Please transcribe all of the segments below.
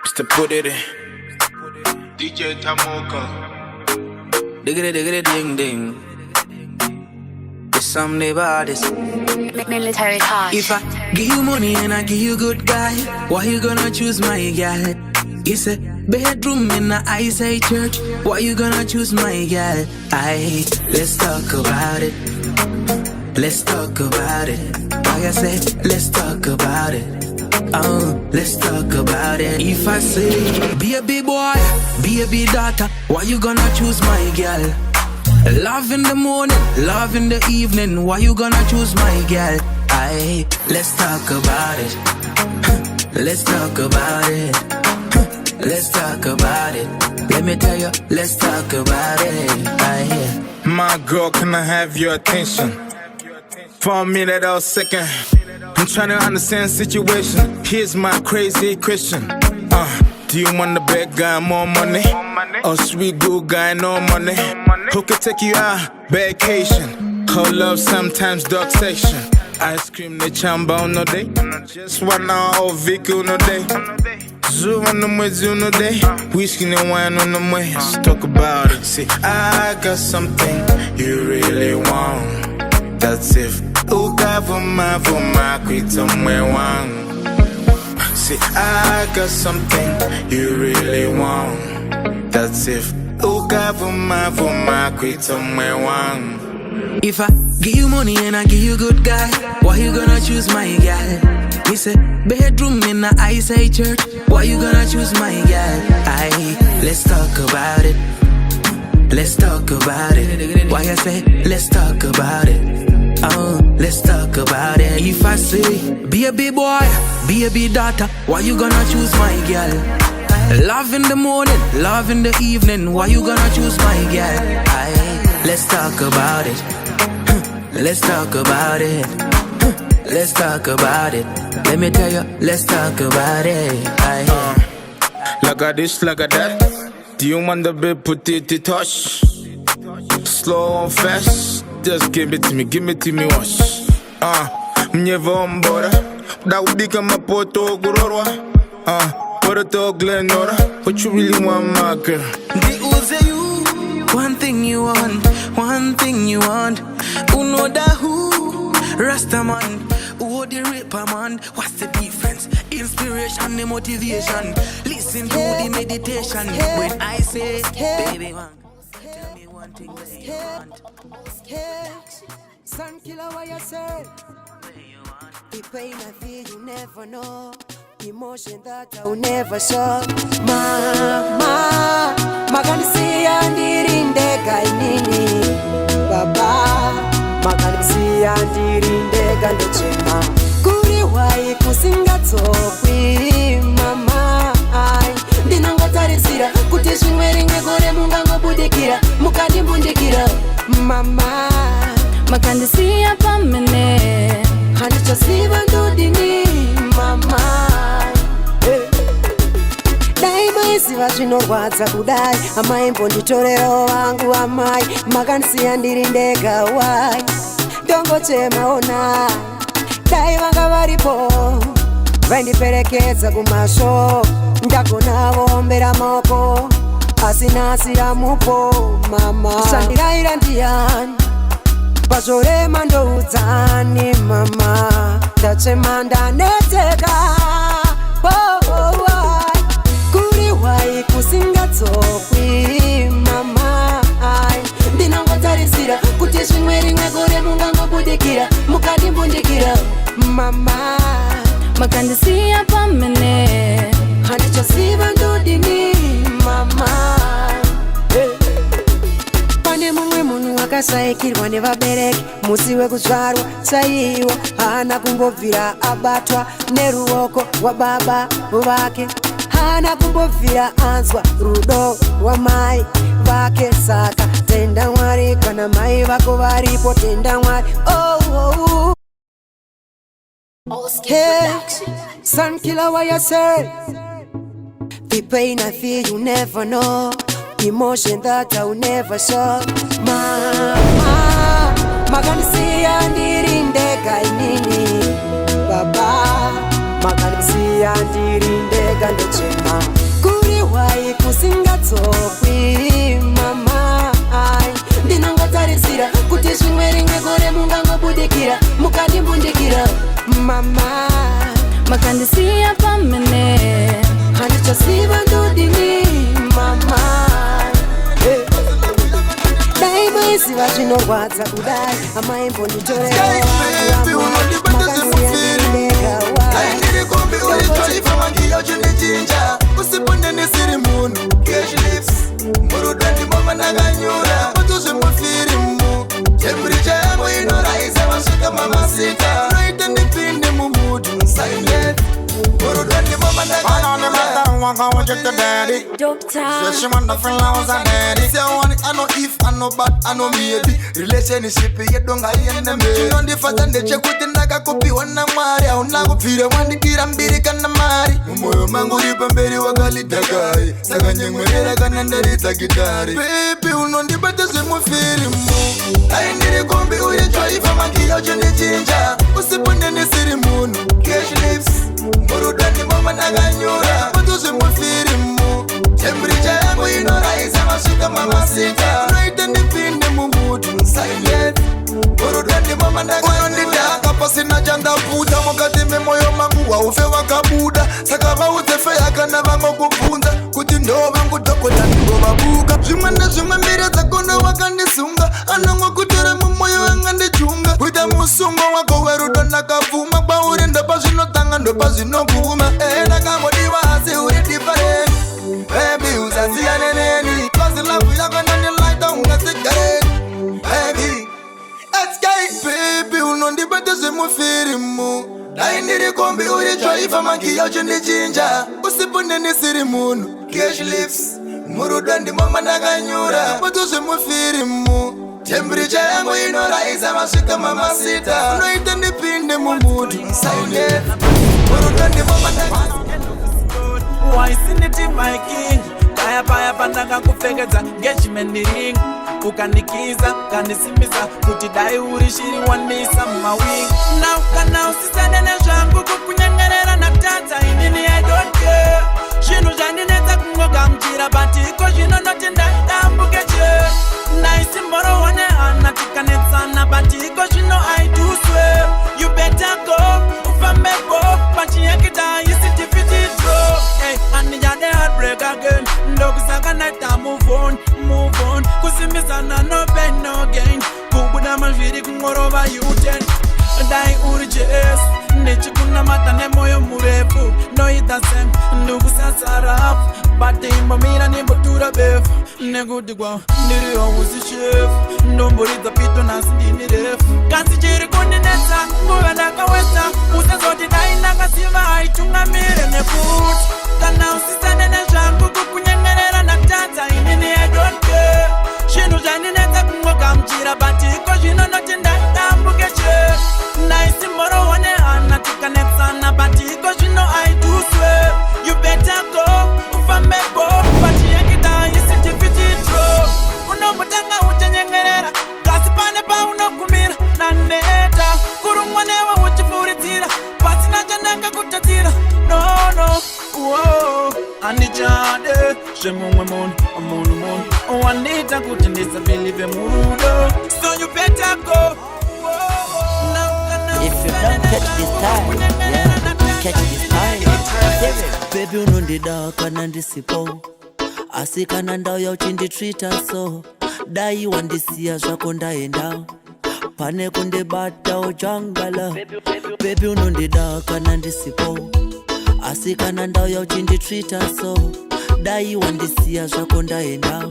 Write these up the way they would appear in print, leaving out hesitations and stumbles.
Mr. Put it in. DJ Tamoka. Diggity diggity ding ding. It's something about this. Military touch. If I give you money and I give you good guy, why you gonna choose my girl? It's a bedroom in the eyesight church. Why you gonna choose my girl? Let's talk about it. Let's talk about it. Like I said, let's talk about it. Oh, let's talk about it. If I say, baby boy, baby daughter, why you gonna choose my girl? Love in the morning, love in the evening, why you gonna choose my girl? Let's talk about it. Let's talk about it. Let's talk about it. Let me tell you, let's talk about it. My girl, can I have your attention? For a minute or a second, I'm trying to understand the situation. Here's my crazy question. Do you want the bad guy more money? Or sweet good guy no money? Who could take you out vacation? Cold love sometimes dark section. Ice cream the chamba no day. Just 1 hour of vehicle no day. Zoo on the mwezi no day. Whiskey and wine on the mwezi. Let's talk about it. See, I got something you really want. That's if uka vuma quit somewhere one. See, I got something you really want. That's if uka vuma quit somewhere one. If I give you money and I give you good guy, why you gonna choose my girl? It's a bedroom in the eyesight church. Why you gonna choose my girl? Let's talk about it. Let's talk about it. Why I say, let's talk about it. Oh, let's talk about it. If I say, baby boy, baby daughter, why you gonna choose my girl? Love in the morning, love in the evening, why you gonna choose my girl? Let's talk about it. Let's talk about it. Let's talk about it. Let me tell you, let's talk about it. Like a this, like a that. Do you want the big petite touch? Slow and fast. Just give it to me, wash. Mnyevo mbora. That would become a poto gurorwa. Poto glenora. What you really want, my girl? The Uze you. One thing you want, one thing you want. Who know that who? Rastaman. Who the rapper man? What's the difference? Inspiration, the motivation. Listen to the meditation. When I say, baby man, tell me one thing that you want. Sun killer, what you say? The pain I feel, you never know. Emotion that I will never show. Mama, makanisia ndirindega inini. Baba, makanisia ndirindega ndochema. Kuri wai kusinga tokwi, mama. Ndinangatarisira, kuti shingweri ngegore mungango budikira. Mukandi bundikira, mama. Makandisia pamene. Hanicho siva ndudini, mama. Daima isiva zvinorwadza kudai. Amai mbonditorero wangu amai. Makanisia ndirindega wai. Ndongochema onai. Dai vanga varipo. Vaindiperekedza kumasho. Ndagona vombera moko. Asinasira mupo, mama. Shandiraira ndiani. Pazorema ndoudzani, mama. Ndachema ndaneteka. Kuri wai kusinga tsokwi, mama. Ndinangotarisira kuti zvimweri ngegore mungango budikira. Mukandi bundikira, mama. Makandisia pamene. Hanicho siva ndudini, mama. Pane mumwe munhu akasaikirwa nevabereki. Musi wekuzvarwa chaiwo haana kumbobvira abatwa neruoko rwababa vake. Haana kumbobvira anzwa rudo rwamai vake. Saka tenda Mwari, kana mai vako varipo tenda Mwari. Hey, sun killer, what you say? The pain I feel, you never know. Emotion that I will never show. Mama, makanisia mama makandisiya pamene handichosiva ndudini mama dai maisiva zvinorwadza kudai amaimbo nditorewa usipondenisiri munhu cashlips murudandi mama nakanyura matozvemufirimu temperature yangu inoraisa masvika mamasika noita ndipinde mumutu silent murudandi mama nakanyura Doctor she want to feel like a daddy. Say I want it, I know if, I know but, I know maybe. Relationship, you don't get in the middle. You know the first and the check with the naga copy one na mari. I don't know if you want to get and be the kind of mari. Moyo mangu ripa mbele wakali dagai. Saka nyengwe nera kananda rita gitari. Baby, you know the better se mo feel mo. I need a combi uye choi fa mangi yo chene chinja. Usipunde ni siri munu. Cash lips, murudani mama nakanyura. Mato se mo feel mo. Temperature yangu inoraisa masvika mamasika noita ndipinde mumutu silent murudani mama ndakandidaka pasina chandabuda mukati memoyo mangu waufe wakabuda saka vautsefe yakana vangokubvunza kuti ndo vangu dhokota ndingovabuka zvimwe nezvimwe mbiri dzakondo wakandisunga anongokutora mumoyo wanga ndichunga kuita musungo wako werudo ndakabvuma kwauri ndopa zvinotanga ndopa zvinoguma ndakangodiwa asi uri different. Baby, usasiyane neni cause love yako nandilighta ungasigare baby let's go baby unondibete zvemufirimu dai ndiri kombi uri choifa magiyo chindichinja usipunde nisiri munhu cash lips murudo ndimoma ndakanyura poto zvemufirimu temperature yangu inoraisa masvika mamasita unoita ndipinde mumutu silent murudo ndimoma ndakanyura. Why sinity my king? Kaya paya pandanga kupfekedza engagement ring ukanikiza kanisimiza kuti dai uri shiri wanisa mumawing now kana usisane nezvangu kukunyengerera nakutadza inini I don't care zvinhu zvandinetsa kungogamuchira but iko zvinonoti ndadambuke che naisimboro wane hana tikanetsana but iko zvino I do swear you better go ufambepo pachiyekita isi defeated bro hey and ya the heartbreak again ndokusaka naita move on kusimbisana no pain no gain kubuda mazviri kungorova uten dai uri jes nechikuna nemoyo murefu noita same ndokusasara but imbomira nembotura befu nekuti kwa ndiriwo usi chef ndomboridza pito nasi ndini refu kasi chiri kundinetsa nguva ndakawesa usazoti dai ndakasiva aitungamire nefuti kana usisane nezvangu kukunyengerera nakutadza inini I don't care zvinhu zvandinetsa kungogamuchira but iko zvinonoti ndadambuke che naisimboro wane hana tikanetsana but iko zvino I do swear you better go ufambepo pachiyekita isi tifititro unombotanga uchenyengerera kasi pane paunogumira naneta kurumwa newe uchifuridzira pasina chananga kutatsira no whoa anichade zvemumwe munhu wanita kuti ndisabhilive murudo so you better go. If you don't catch this time, yeah, catch this time. Baby unondida kana ndisipo asi kana ndauya uchinditreata so dai wandisiya zvako ndaenda pane kundibata ujangala. Baby unondida kana ndisipo asi kana ndauya uchinditreata so dai wandisiya zvako ndaenda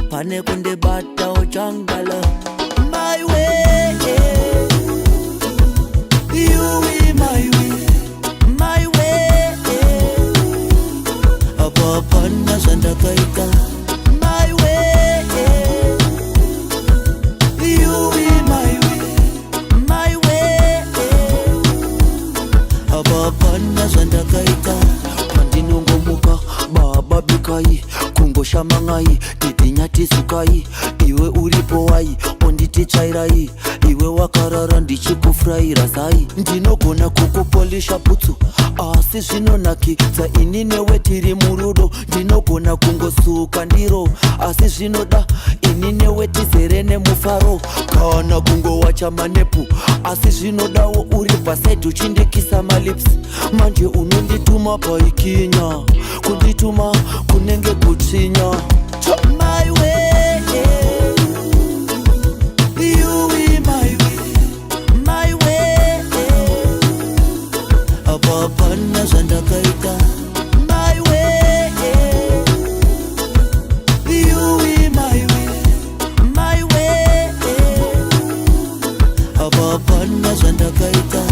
pane kundibata ujangala. My way, you be my way, apapana zvandakaita. My way, you be my way, apapana zvandakaita. Pandinongomuka baba bikai kungoshamangai titinyatishukai iwe uripo wai onditichairai iwe wakarara ndichikufurahira sai ndinogona kukupolisha putsu asi zvinonakidza ini newe tiri murudo ndinogona kungosuka ndiro asi zvinoda ini newe tizere nemufaro kana kungowacha kuwacha manepu asi zvinodawo uri pasaidi uchindikisa malips manje unondituma paikinya kundituma kunenge kutsinya my way you be my way apapana zvandakaita my way you be my way apapana zvandakaita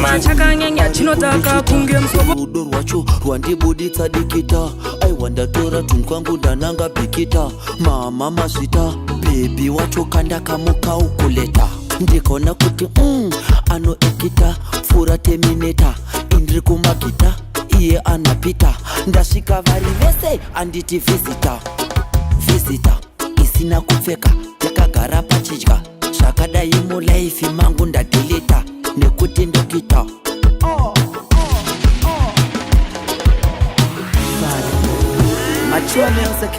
machakanyanya chinotaka kunge rudo rwacho rwandibuditsa dikita aiwandatora tunhu kwangu ndananga bhikita mama mazvita bhebi wacho kanda kamukaukuleta ndikaona kuti anoekita pfura temineta indiri kumagita iye anapita ndasvika vari vese anditi visita isina kupfeka yakagara pachidya zvakadai mulaifi mangu ndadilita nekuti ndokita mature music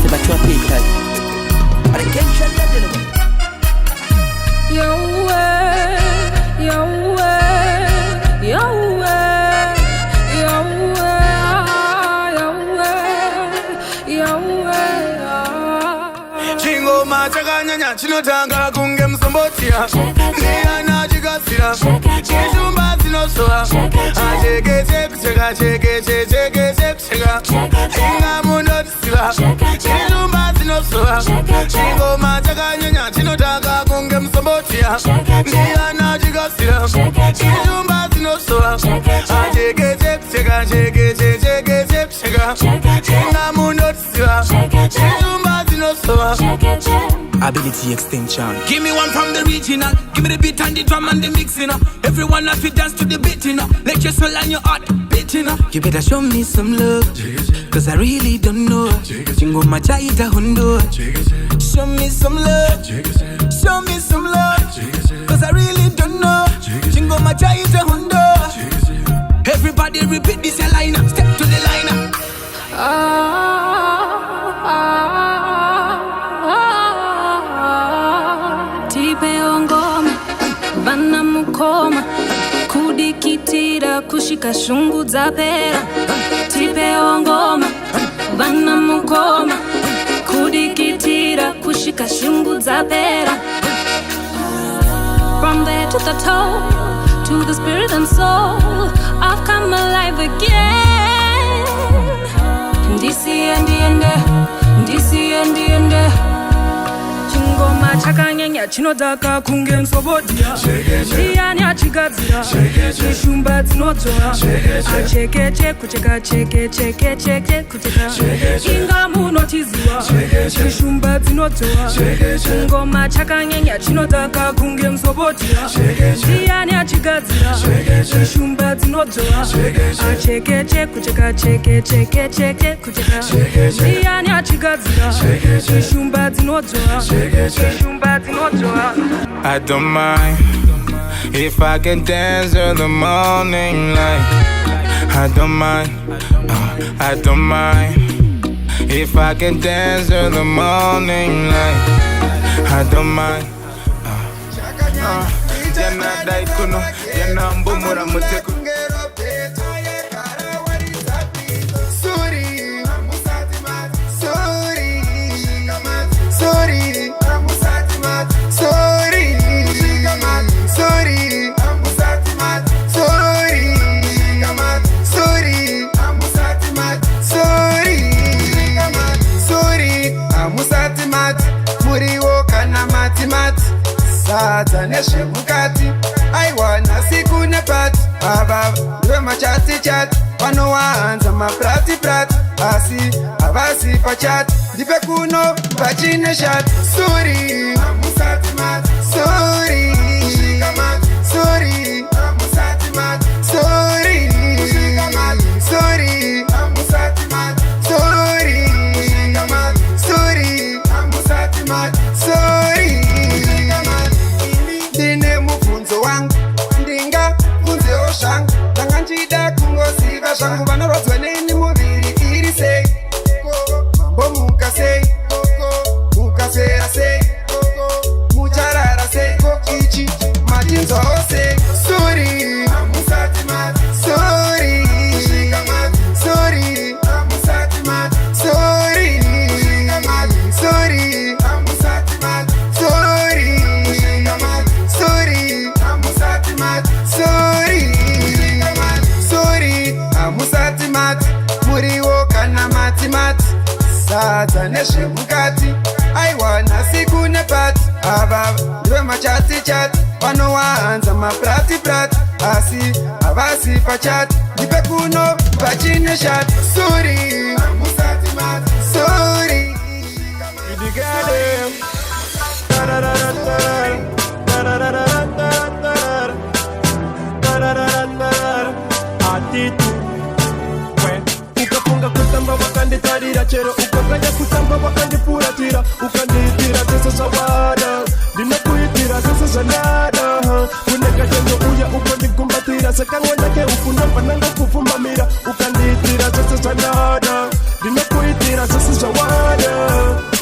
c'est mature people but I can't shut that down yo Chingo machakanyanya chinotanga kunge msombotia Ndiana chikasira Chishumba zinosoa Achekete kucheka cheke Inga mundotisira Chishumba zinosoa Chingo machakanyanya chinotanga kunge msombotia Ndiana chikasira Chishumba zinosoa Achekete kucheka cheke Inga mundotisira Chishumba zinosoa Ability extension. Give me one from the regional. Give me the beat and the drum and the mixing up. Everyone have to dance to the beat, you know. Let your soul and your heart beat, you know. You better show me some love, cause I really don't know. Jingo machaita hundo. Show me some love, show me some love, cause I really don't know. Jingo machaita hundo. Everybody repeat this line, step to the line. Vana mukoma kudikitira kushika shungu dzapera tipewo ngoma vana mukoma kudikitira kushika shungu dzapera from there to the toe to the spirit and soul I've come alive again ndisi ndiende Chingoma chakanyanya chinotaka kunge msobodia Ndiani achigadzira Chishumba dzinodzora Achekeche kucheka cheke kucheka Inga munotiziwa Chishumba dzinodzora Chingoma chakanyanya chinotaka kunge msobodia Ndiani achigadzira Chishumba dzinodzora Achekeche kucheka cheke kucheka Ndiani achigadzira Chishumba dzinodzora I don't mind if I can dance in the morning light. I don't mind if I can dance in the morning light. I don't mind. Jana daikuno, jana mbumura muteku. Sadza nezvemukati aiwana siku nepati ava ndive machati vanowahanza maplati asi havasi pachati ndipe kuno pachine shati suri zvangu vanorodzwa neni muviri iri sei mambo muka sei mukasera sei neshe mukati aiwana siku nepati ava ndiwe machati chati vanowahanza maprati prati asi havasi pachati ndipe kuno pachine shati suri suri ukafunga kutamba wakanditarira chero ukakanya kutamba wakandifuratira ukanditira sese zawada ndinokuitira sese zanada kuneka chendo uya ukondikumbatira sekangwanake ukunamba nanga kufumbamira ukanditira sese zanada ndinokuitira sese zawada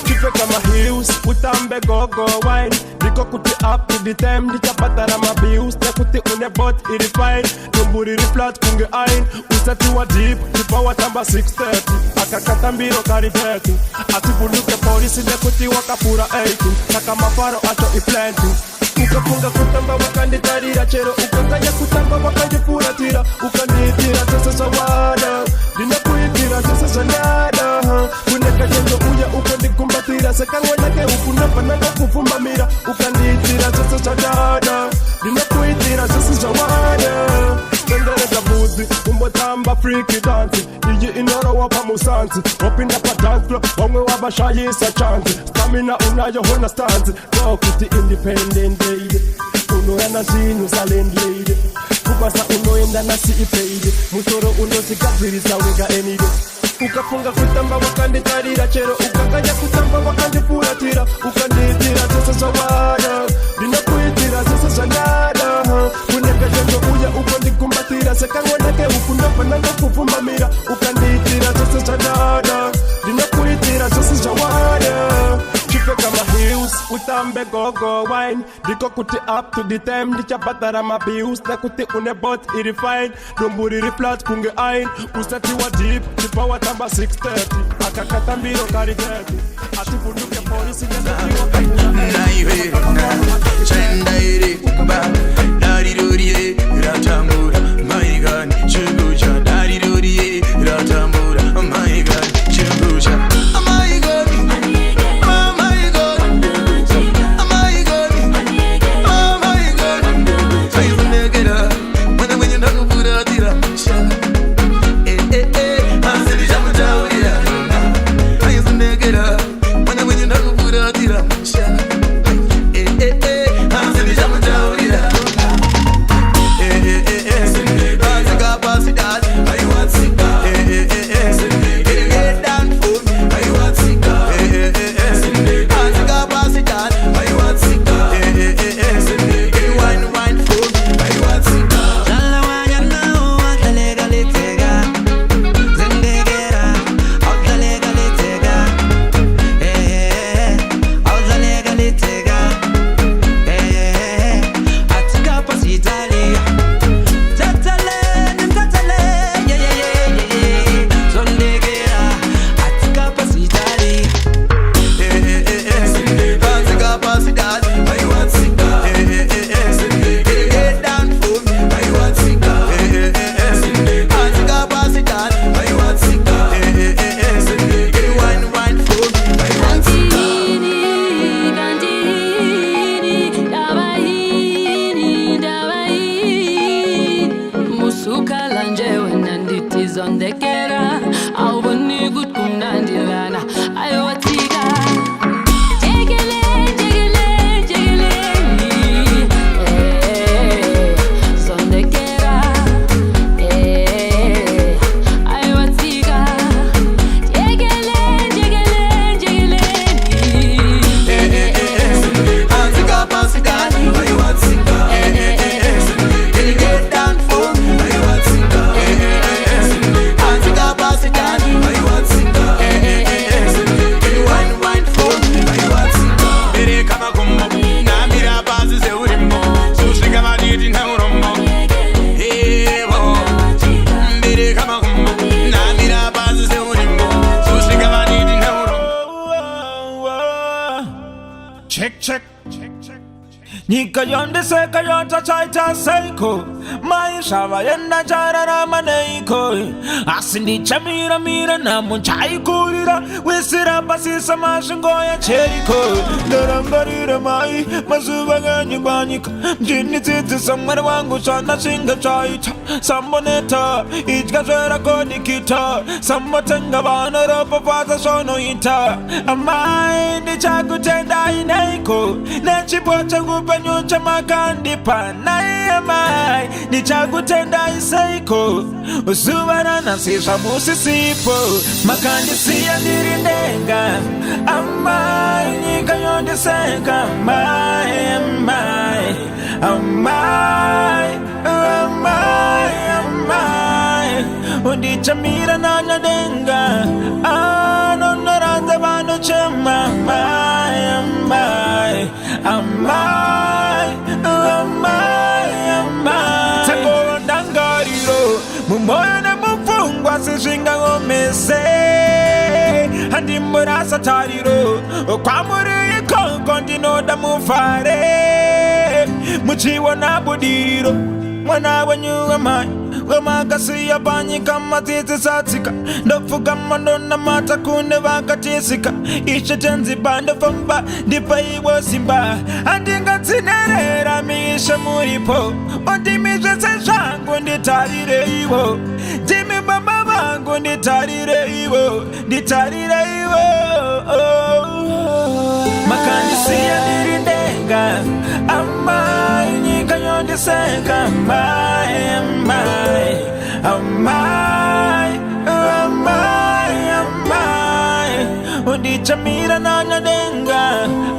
chipeka mahills utambe gogo wine niko kuti up to the time ndichapatara mabills nekuti une bot iri fine tumburi flat kunge ain usati wa deep tipawa tamba 630 akakata mbiro karibeti atibuluke polisi nekuti wakapura 18 saka mafaro acho iplanting ukafunga kutamba wakanditarira chero ukakanya kutamba wakandifuratira ukanditira sese zawada ndinokuitira sese zanada kuneka chendo uya ukondikumbatira sekangwanake ukunamba nanga kufumbamira ukanditira sese zadada ndinokuitira sese zawada tendereza buzi umbotamba friki dansi iyi inorowa pamusansi wapinda pa dance floor wamwe wabashayisa chansi stamina unayo hona stanzi kokuti independent lady unoyana zinu za landlady kubasa unoenda nasi ipeide musoro unosikabirisa wega enide ukafunga kutamba wakanditarira chero ukakanya kutamba wakandifuratira ukanditira sese zawada ndinokuitira sese zanada kuneka chendo uya ukondikumbatira sekangwanake ukunamba nanga kufumbamira ukanditira sese zanada ndinokuitira sese zawada chipeka mahills utambe gogo wine ndiko kuti up to the time ndichapatara mabills nekuti une bot iri fine dumburi flat kunge ain usati wa deep tipawa tamba 630 akakata mbiro karibeti atibuluke polisi naiwe chendaire ba darirurie ratambura my god chugucha darirurie ratambura my god chugucha my god Nika yonde seka yonta chaita seiko maisha vayenda chararama neiko asindicha mira namunchaikurira wisira pasisa mashingo ya cheriko ndarangarira mai mazuva ganyibanyika mjini titi samwari wangu chana shinga chaita samboneta ichkazwera kodikita sambotenga vana ropa pata sono ita amai ndichakutenda inaiko nechipocha kupenyucha makandipa nae amai ndichakutenda isaiko usuvana nasisha musisipo makandisia ndirindenga amai nyika yondiseka amai amai amai amai amai undichamira nanyadenga anonoranza vano chema amai amai amai amai amai takorondangariro mumoyo nemufungwa sisvinga ngomese handimborasa tariro kwamuri ikoko ndinoda mufare muchiona budiro mwana wenyu amai wemakasiya panyika matiti satsika ndopfuka mandona mata kune vakatisika ishetenziba ndofamba ndipaiwo simba handingatsinerera mishe muripo ondimizvese zvangu nditarire iwo ndimi baba vangu nditarire iwo nditarire iwo makandisiya ndirindenga amai nyika yondiseka amai amai amai amai amai undichamira nanyadenga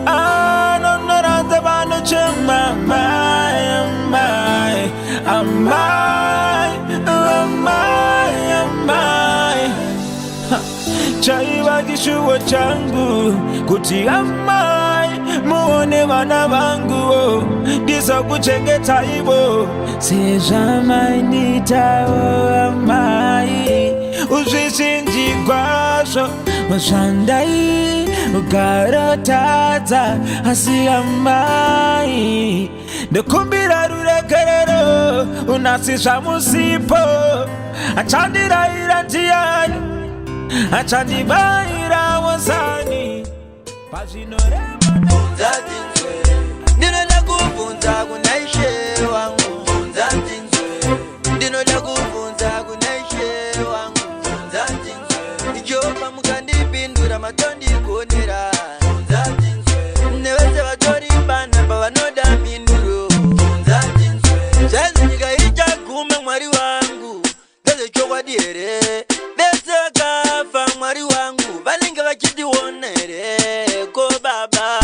anonoranza vano chema amai amai amai amai amai chaiva chishuwo changu kuti amai muone vana vangu ndisakuchengeta ivo sezvamai nditawo amai uzvizhinji kwazvo zvandai ukarotadza asi amai ndokumbira rurekerero unasi zvamusipo achandirayira ndiani achandibayira wozani pazvinorema ndinoda kubvunza kuna ishe wangu bvunza tinzwe ndinoda kubvunza kuna ishe wangu bvunza tinzwe ichopa mukandipindura matondigonera bvunza tinzwe nevese vatori bana pavanoda minduro bvunza tinzwe zvanzi nyika ichaguma mwari wangu ndezvechokwadi here vese vakafa mwari wangu vanenge vachitiona here ko baba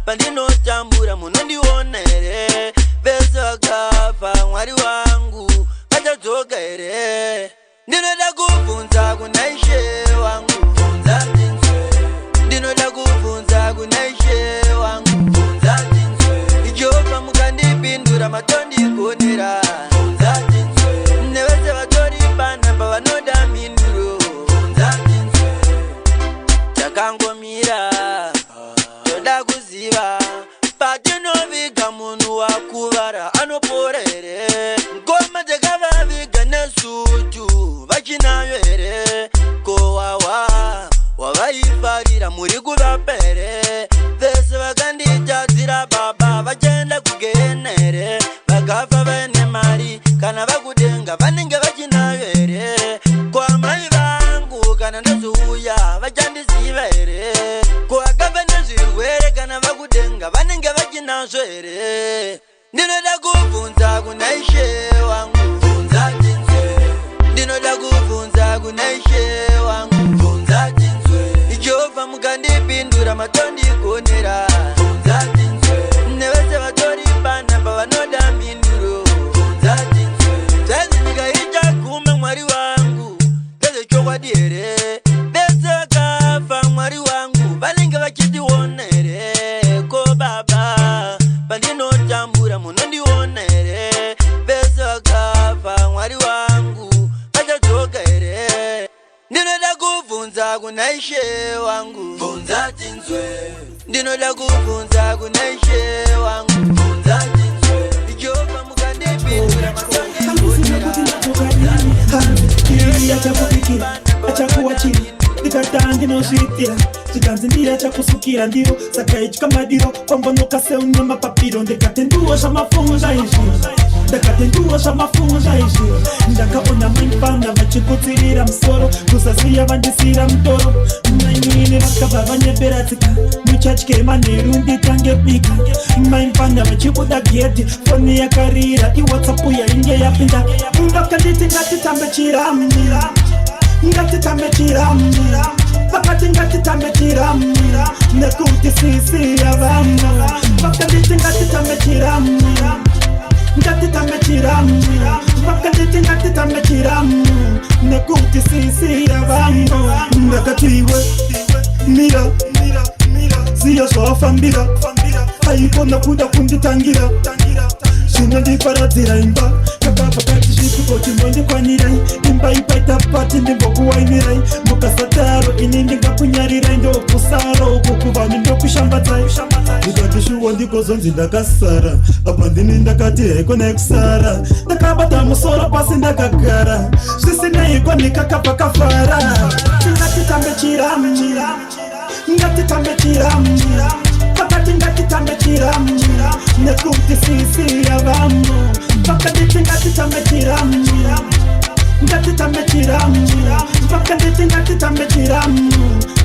pandinotambura munondiona here vese vakafa mwari wangu vachadzoka here ndinoda kubvunza kuna ishe wangu bvunza tinzwe ndinoda kubvunza kuna ishe wangu bvunza tinzwe ichopa mukandipindura matondigonera bvunza tinzwe nevese vatori bana pavanoda minduro bvunza tinzwe takangomira toda kuziva patinoviga munhu wakuvara anopora here ngoma dzakavaviga nesutu vachinayo here kowawa wavaifarira muri kuvapa here vese vakanditadzira baba vachaenda kugehena here vakafa vaine mari kana vakudenga vanenge vachinayo here kwamai vangu kana ndozouya vachandiziva here kuakafa nezvirwere kana vakudenga vanenge vachinazvo here ndinoda kubvunza kuna ishe wangu bvunza tinzwe ndinoda kubvunza kuna ishe wangu bvunza tinzwe ichopa mukandipindura matondigonera bvunza tinzwe nevese vatori bana pavanoda minduro bvunza tinzwe zvanzi nyika ichaguma mwari wangu ndezvechokwadi here vese vakafa mwari wangu vanenge vachitiona here ko baba pandinotambura munondiona here vese vakafa mwari wangu vachadzoka here ndinoda kubvunza kuna ishe wangu bvunza tinzwe ndinoda kubvunza kuna ishe wangu bvunza tinzwe ichopa mukandipindura tangi no shitira chikanzi ndira chakusukira ndiro saka ichika madiro pambonoka seunye mapapiro ndekatenduwa shamafungu zvaizvi ndakatenduwa shamafungu zvaizvi ndakaona maifana vachikutsirira musoro kusaziya vandisira mutoro mainini vakabva vanyemberatsika muchatye manheru nditange bika maifana vachikuda geti foni yakarira iwhatsapp yainge yapinda vakanditi ngatitambe chiramira ngatitambe chiramira vakati ngatitambe chiramira nekuti sisi yavana vakanditi ngatitambe chiramira ngatitambe chiramira vakanditi ngatitambe chiramira nekuti sisi yavana ndakatiwe mira ziya zvawafambira aikona kuda kunditangira zvinondiparadzira imba kakapakati zvituko chimondikwanyirai imba ipaita pati ndimbokuwainirai mukasataro ini ndingakunyarirai ndokusaro uko kuvanhu ndokushambadzai ndikati shuwo ndikozonzi ndakasara apa ndini ndakati haikona kusara ndakabata musoro pasi ndakagara zvisineiko ndikakabva kafara ngatitambe chiramira ngatitambe chiramira vakati ngatitambe chiramira nekuti sisi yavamo vakanditi ngatitambe chiramira ngatitambe chiramira vakanditi ngatitambe chiramira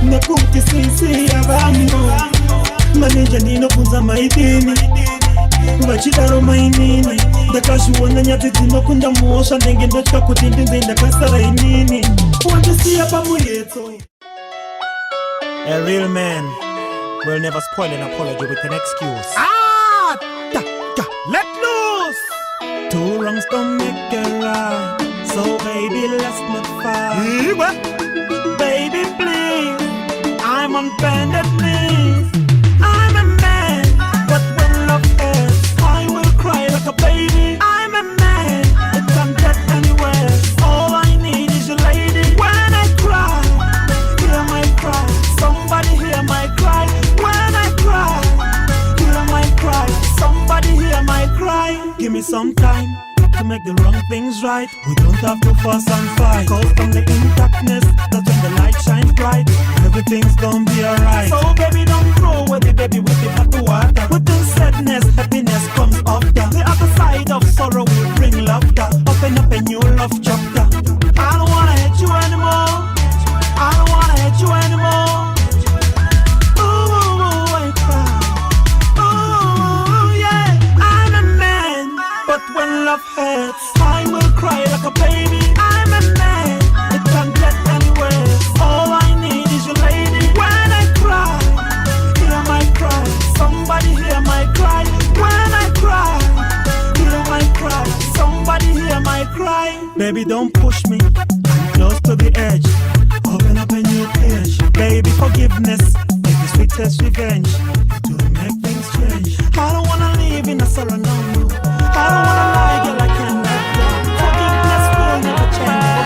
nekuti sisi yavamo maninja ndinobvunza maidini vachidaro mainini ndakazviona nyadzi dzinokunda muosha ndenge ndotya kuti ndinze ndakasara inini wandisiya pamuhetso. A real man will never spoil an apology with an excuse. Let loose! Two wrongs don't make a right, so baby let's not fight. Baby please, I'm on bended knees. I'm a man, but when love ends, I will cry like a baby. I'm a man, it can't get anywhere. All I need is your lady. When I cry, hear my cry. Somebody hear my cry. When I cry, hear my cry. Somebody hear my cry. Give me some time to make the wrong things right. We don't have to fuss and fight. Cause from the in darkness, that's when the light shines bright. Everything's gonna be alright. So baby, don't throw away the baby with the hot water. Within sadness, happiness comes after. The other side of sorrow will bring laughter. Open up a new love chapter. I don't wanna hate you anymore. I don't wanna hate you anymore. Ooh, I cry. Ooh, yeah. I'm a man, but when love hurts, I will cry like a baby. I'm a man, it can't get anywhere. All I need is your lady. When I cry, hear my cry. Somebody hear my cry. When I cry, hear my cry. Somebody hear my cry. Baby, don't push me. I'm close to the edge. Open up a new page. Baby, forgiveness is the sweetest revenge. To make things change. I don't wanna live in a sorrow no more. I don't wanna lie, girl, I can't let go. Forgiveness will never change.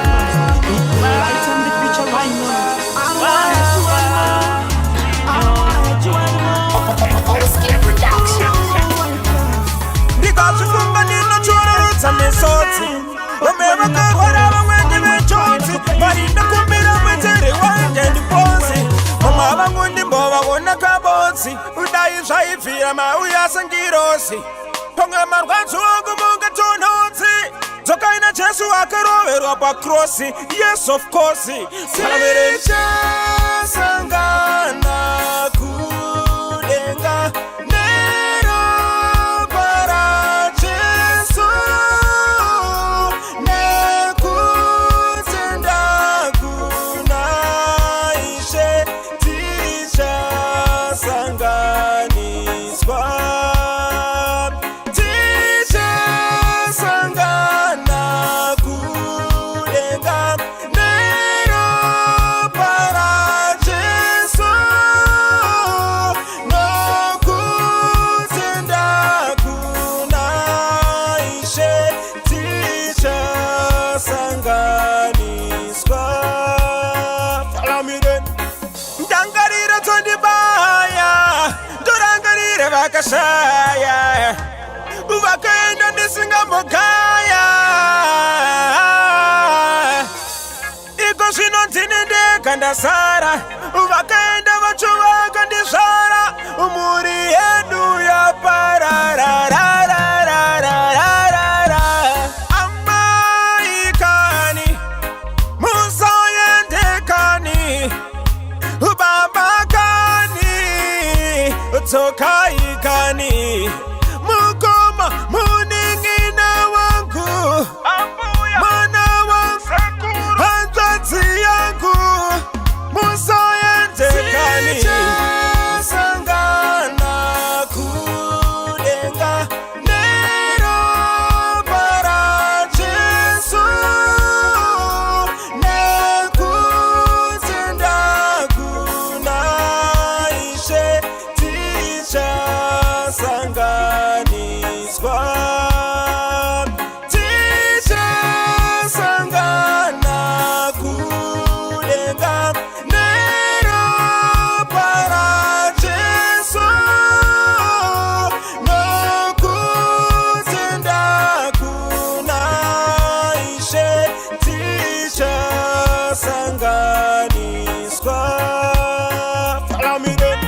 It will lighten the future right now. I don't wanna hate you anymore. I don't wanna hate you anymore. All-Skill Production. Because you from the name of roots and the sorts. Remember God, whatever when you were chosen. But in the computer, we tell you one and the bossy. Mama, I'm going to Boba, one a cabotsi. Who dies, I fear my Uyas and Girosi. Pongaman, what's wrong among the two notes? So kind of chance to walk over up across it. Yes, of course. Sangana Kudenga. Saya Uvakaenda ndisinga mbokaya Iko sino tinendeka kandasara vakaenda vacho vakandizvara mhuri yedu yaparararararararara amai kani musaendekani baba kani tsokai kani mukoma muningina wangu mana wangu hanzatsi yangu musaendekani sangana kudenga nero para Jesu nekutenda kunaishe ticha sanganiswa ticha sangana kudenga nero para Jesu nekutenda kunaishe ticha sanganiswa. Follow me then.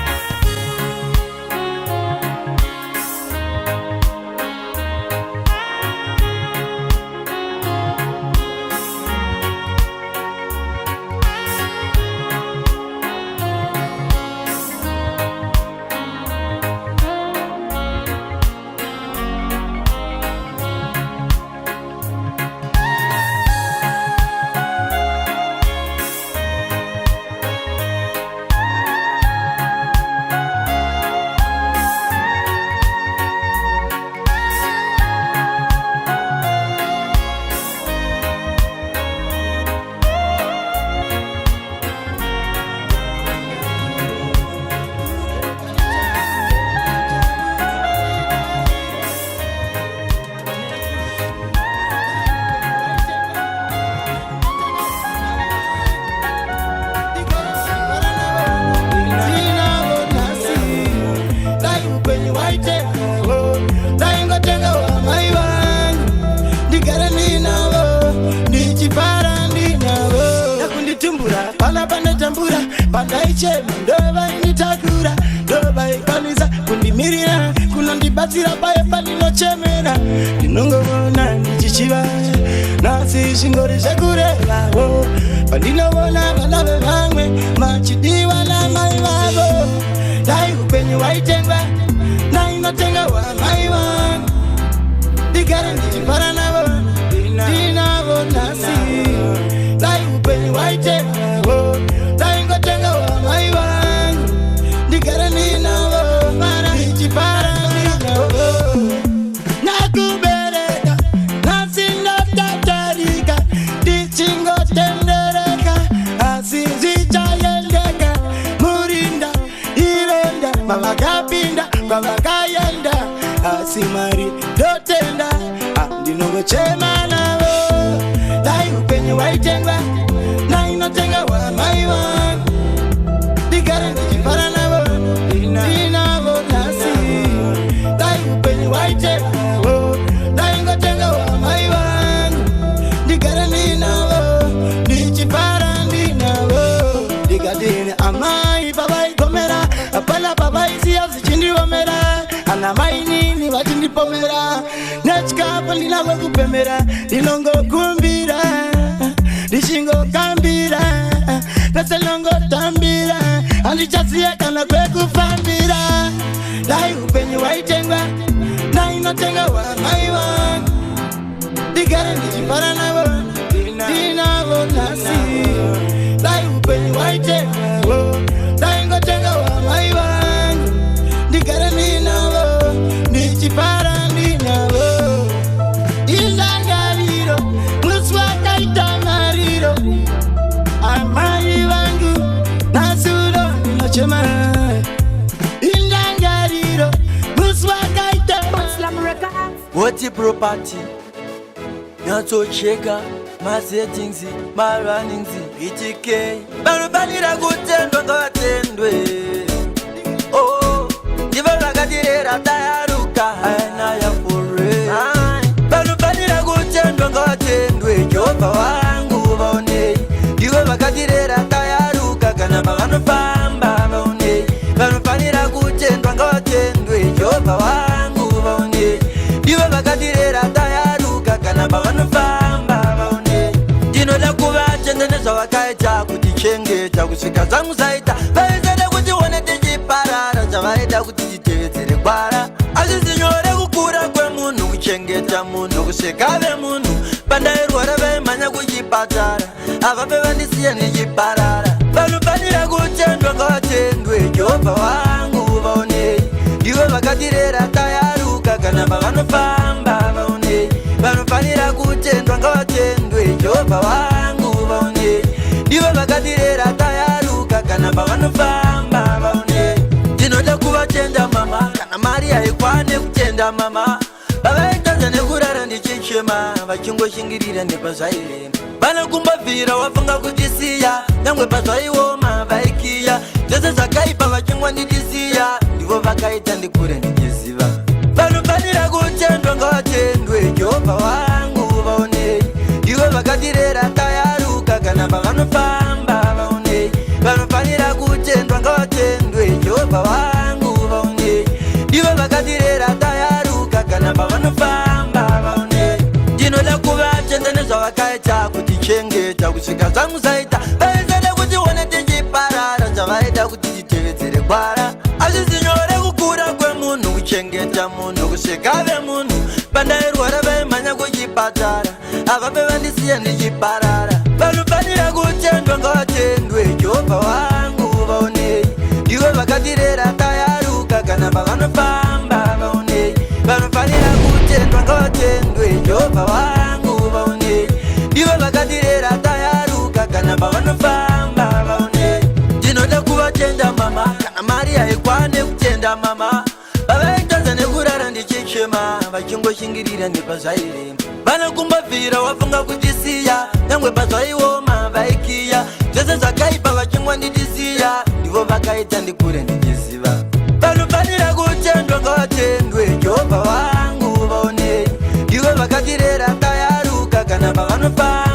Pandaiche ndova initakura ndova ikwanisa kundimirira kunondibatsira paye pandinochemera ndinongovona ndichichiva nasi zvingori zvekurevavo pandinovona vana vevamwe machidiwa namai vavo dai upenyu waitengwa nainotenga wamai vangu ndigare ndichifara navo ndinavo nasi dai upenyu waitengwa ndaingotenga wamai vangu ndigare ninavo mara ndichifara ninavo nakubereka nasindotatarika ndichingotendereka asi zvichaendeka murinda ironda mavakapinda mavakaenda asi mari ndotenda ndinongochema navo dai upenyu waitengwa nainotenga wamai vangu ndigare ndichifara navo ndinavo nasi dai upenyu waitengwa ndaingotenga wamai vangu ndigare ndinavo ndichifara ndinavo ndikadini amai pavaigomera apana pavaisiya zvichindiomera ana mai nini vachindipomera nechikapo ndinavo kupemera ndinongokumbira ndichingokambira pese nongotambira handichaziya kana kwekufambira dai upenyu waitengwa nainotenga wamai vangu ndigare ndichifara navo ndinavo nasi dai upenyu waitengwa ndaingotenga wamai vangu ndigare ndinavo ndichifara ndinavo indangariro musi wakaita mariro amai vangu nasuro ndinochema indangariro musi wakaita Woti property nyatsocheka masettings marunnings BTK vanofanira kutendwa ngavatendwe ndivo vakatirera tayaruka haina yafore vanofanira kutendwa ngavatendwe Jehovha wangu vaonei ndivo vakatirera tayaruka vanofamba vaone vanofanira kutendwa ngavatendwe Jehovha wangu vaone ivo vakatirera tayaruka kana pavanofamba vaone ndinoda kuvatenda nezvavakaita kutichengeta kusvika zvangu zaita vaisada kuti one tichiparara zvavaida kuti titevedzere gwara hazvisi nyore kukura kwemunhu kuchengeta munhu kusvika vemunhu pandairwara vaimhanya kuchipatara avape vandisiya nechiparara vanofanira kutendwa ngavatendwe Jehovha wangu vaonei ivo vakatirera tayaruka kana pavanofamba vaonei vanofanira kutendwa ngavatendwe Jehovha wangu vaonei ivo vakatirera tayaruka kana pavanofamba vaonei ndinoda kuvatenda mama kana mari haikwane kutenda mama vavaitadza nekurara ndichichema vachingoshingirira nepazvairema vanokumbabvira wafunga kutisiya nyangwe pazvaioma vaikiya zvese zvakaipa vachingwanditisiya ndivo vakaita ndikure ndichiziva vanofanira kutendwa ngavatendwe Jehovha wangu vaonei ivo vakatirera tayaruka kana pavanofamba vaonei vanofanira kutendwa ngavatendwe Jehovha wangu vaonei ivo vakatirera tayaruka kana pavanofamba vaonei ndinoda kuvatenda nezvavakaita kutichengeta kusvika zvangu zaita vaisada kuti one tichiparara zvavaida kuti titevedzere gwara hazvisi nyore kukura kwemunhu kuchengeta munhu kusvika vemunhu pandairwara vaimhanya kuchipatara avape vandisiya nechiparara vanofanira kutendwa ngavatendwe Jehovha wangu vaonei ivo vakatirera tayaruka kana pavanofamba vaonei vanofanira kutendwa ngavatendwe Jehovha wangu vaonei ivo vakatirera tayaruka kana pavanofamba vaonei ndinoda kuvatenda mama kana mari haikwane kutenda mama vavaitadza nekurara ndichichema vachingoshingirira nepazvairema vanokumbabvira wafunga kutisiya nyangwe pazvaioma vaikiya zvese zvakaipa vachingwanditisiya ndivo vakaita ndikure ndichiziva vanofanira kutendwa ngavatendwe Jehovha wangu vaonei ivo vakatirera tayaruka kana pavanofamba